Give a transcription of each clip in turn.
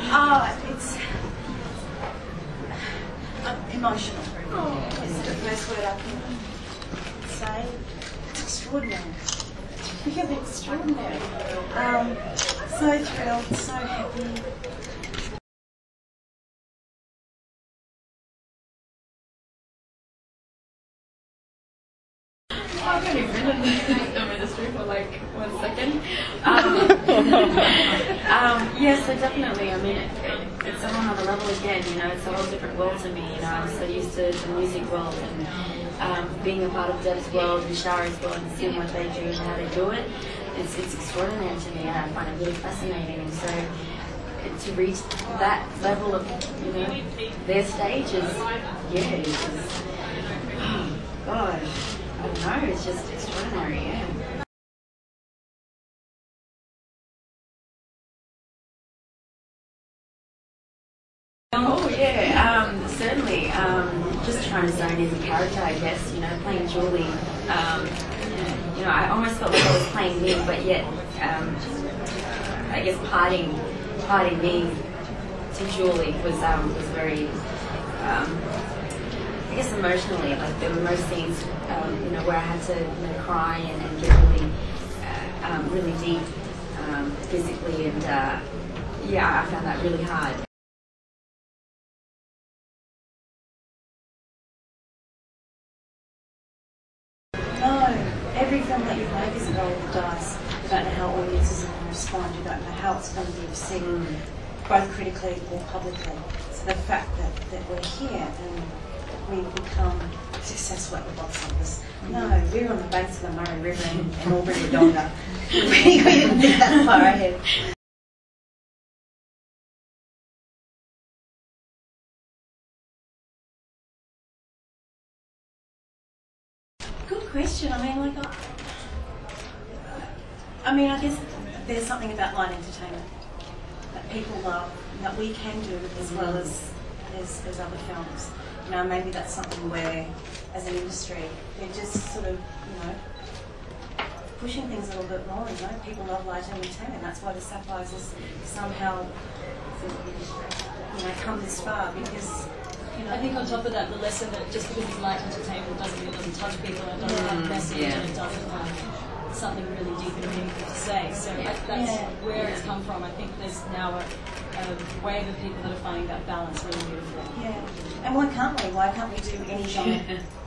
It's emotional. Is the first word I can say. It's extraordinary. It's really extraordinary. So thrilled, so happy. I've only been in the industry for like 1 second. Yeah, so definitely, I mean, it's on another level again, you know, it's a whole different world to me, you know, I'm so used to the music world and being a part of Deb's world and Shari's world and seeing what they do and how they do it, it's extraordinary to me and I find it really fascinating. And so to reach that level of, you know, their stage is, yeah, it's just, oh gosh. I don't know, it's just extraordinary, yeah. Oh yeah, certainly. Just trying to zone in the character, I guess, you know, playing Julie. You know, I almost felt like I was playing me, but yet, I guess parting me to Julie was very, I guess emotionally, like there were most scenes, you know, where I had to, you know, cry and get really deep physically, and yeah, I found that really hard. No, every film that you make is a roll of the dice. You don't know how audiences are going to respond. You don't know how it's going to be received, both critically or publicly. So the fact that we're here and we've become successful at the box office. No, we were on the banks of the Murray River in Albury-Wodonga. We didn't think that far ahead. Good question. I guess there's something about light entertainment that people love, that we can do as well as other films. You know, maybe that's something where, as an industry, they're just sort of, you know, pushing things a little bit more. You know, people love light entertainment. That's why the Sapphires has somehow, you know, come this far, because, you know, I think on top of that, the lesson that just because it's light entertainment doesn't mean it doesn't touch people and it doesn't have a message and it doesn't have something really deep and meaningful to say. So that's where it's come from. I think there's now a wave of people that are finding that balance really beautiful. Yeah, and why can't we? Why can't we do any genre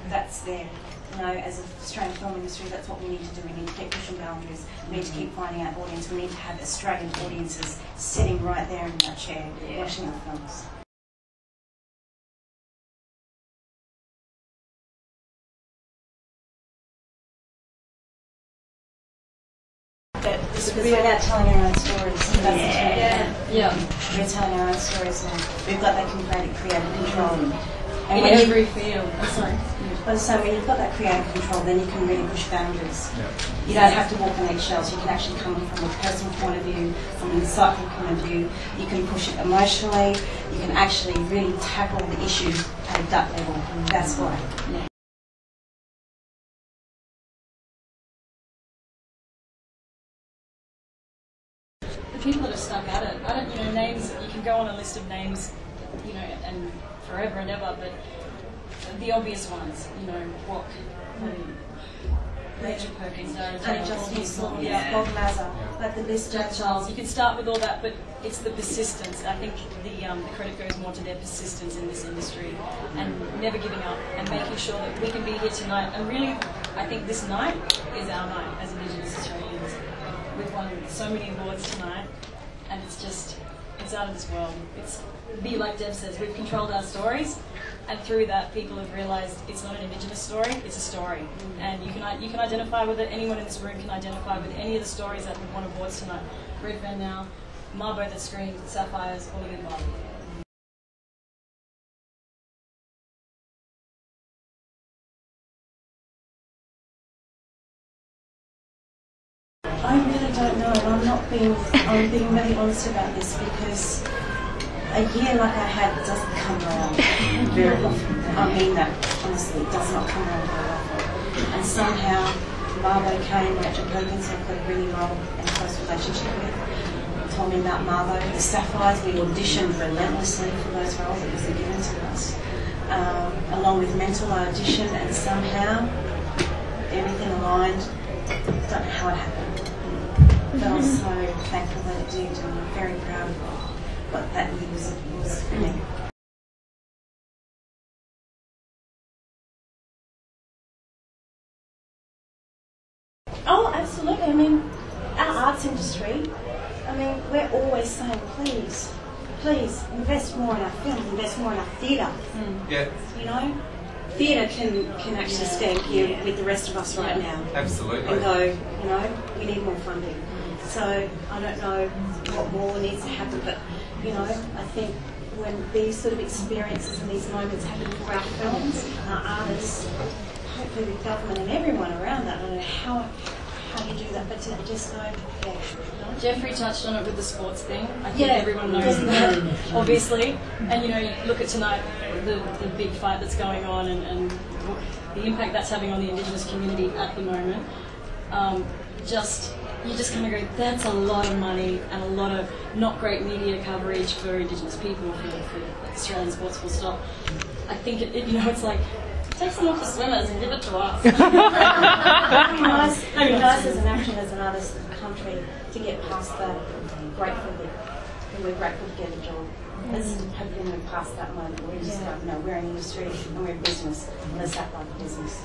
that's there? You know, as an Australian film industry, that's what we need to do. We need to keep pushing boundaries. We need to keep finding our audience. We need to have Australian audiences sitting right there in that chair, watching our films. Because we're about telling our own stories. We're telling our own stories now. We've got that creative control. And in every field. So when you've got that creative control, then you can really push boundaries. You don't have to walk on eggshells. You can actually come from a personal point of view, from an insightful point of view. You can push it emotionally. You can actually really tackle the issue at a gut level. That's why. Yeah. People that are stuck at it, names, you can go on a list of names, you know, and forever and ever, but the obvious ones, you know, Walk, Rachel Perkins, Bob Mazza, like the list Jack Charles. You can start with all that, but it's the persistence. I think the credit goes more to their persistence in this industry and never giving up and making sure that we can be here tonight. And really, I think this night is our night as Indigenous Australians. We've won so many awards tonight, and it's out of this world. It's, like Deb says, we've controlled our stories, and through that, people have realised it's not an Indigenous story; it's a story, and you can identify with it. Anyone in this room can identify with any of the stories that have won awards tonight. Red Van Now, Marbo that Screamed, Sapphires, all of the above. I really don't know, and I'm being really honest about this, because a year like I had doesn't come around very often. I mean that, honestly, it does not come around very often. And somehow Marbo came, Rachel Perkins, I've got a really long and close relationship with. told me about Marvo, the Sapphires. We auditioned relentlessly for those roles that was given to us, along with mental audition, and somehow everything aligned. Don't know how it happened, but I'm so thankful that it did, and I'm very proud of what that year was for me. Oh, absolutely. I mean, our arts industry, I mean, we're always saying, please, invest more in our films, invest more in our theatre. Yeah. You know? Theatre can actually stand here with the rest of us right now. Absolutely. And go, you know, we need more funding. So I don't know what more needs to happen, but, you know, I think when these sort of experiences and these moments happen for our films, our artists, hopefully the government and everyone around that, I don't know how you do that, but to just go, yeah. Jeffrey touched on it with the sports thing. I think Yeah, everyone knows that, obviously. And, you know, you look at tonight, the big fight that's going on and the impact that's having on the Indigenous community at the moment. You just kind of go, that's a lot of money and a lot of not great media coverage for Indigenous people, for Australian sports, full stop. I think, you know, it's like, take some off the swimmers and give it to us. It'd be nice as an actor and as an artist in the country to get past that grateful bit. And we're grateful to get a job. Let's hopefully move past that moment. We're just like, no, we're an industry and we're a business. Let's act like a business.